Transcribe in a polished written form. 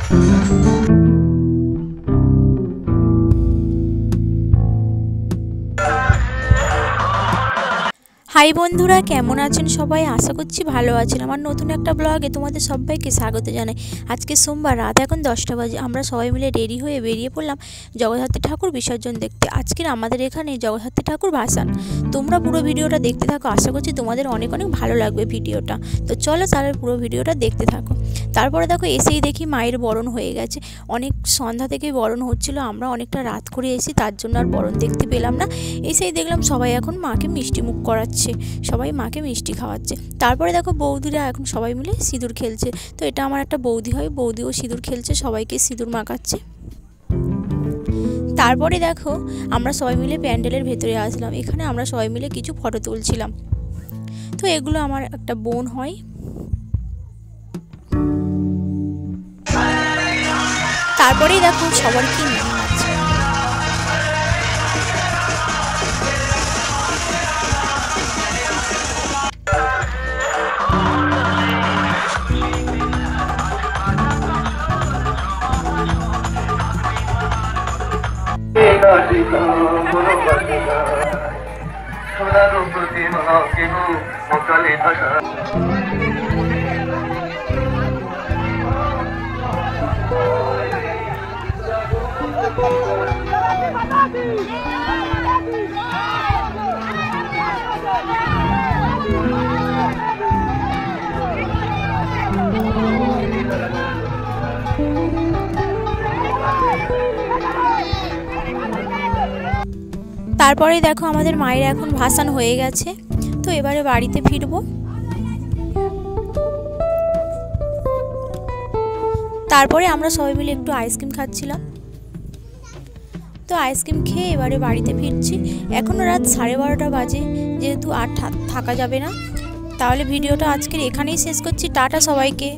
High বন্ধুরা, কেমন আছেন সবাই? আশা করছি ভালো আছেন। আমার নতুন একটা ব্লগে তোমাদের সবাইকে স্বাগত জানাই। আজকে সোমবার, রাত এখন 10টা বাজে। আমরা সবাই মিলে রেডি হয়ে বেরিয়ে পড়লাম জগদ্ধাত্রী ঠাকুর বিসর্জন দেখতে। আজকের আমাদের এখানে জগদ্ধাত্রী ঠাকুর ভাসান। তোমরা পুরো ভিডিওটা দেখতে থাকো, আশা করছি তোমাদের অনেক অনেক ভালো লাগবে ভিডিওটা। তো চলো তাহলে পুরো ভিডিওটা দেখতে থাকো। তারপরে দেখো এসেই দেখি মায়ের বরণ হয়ে গেছে। অনেক সন্ধ্যা থেকেই বরণ হচ্ছিল, আমরা অনেকটা রাত করে এসেছি, তার জন্য আর বরণ দেখতে পেলাম না। এসেই দেখলাম সবাই এখন মাকে মিষ্টি মুখ করাচ্ছে, সবাই মাকে মিষ্টি খাওয়াচ্ছে। তারপরে দেখো বৌদিরা এখন সবাই মিলে সিঁদুর খেলছে। তো এটা আমার একটা বৌদি হয়, বৌদিও সিঁদুর খেলছে, সবাইকে সিঁদুর মাখাচ্ছে। তারপরে দেখো আমরা সবাই মিলে প্যান্ডেলের ভেতরে আসলাম। এখানে আমরা সবাই মিলে কিছু ফটো তুলছিলাম। তো এগুলো আমার একটা বোন হয়। তারপরেই দেখো সবার কি নাম আছে। তারপরে দেখো আমাদের মায়ের এখন ভাসান হয়ে গেছে। তো এবারে বাড়িতে ফিরবো। তারপরে আমরা সবাই মিলে একটু আইসক্রিম খাচ্ছিলাম। তো আইসক্রিম খেয়ে এবারে বাড়িতে ফিরছি। এখনও রাত 12:30 বাজে, যেহেতু আর থাকা যাবে না। তাহলে ভিডিওটা আজকের এখানেই শেষ করছি। টাটা সবাইকে।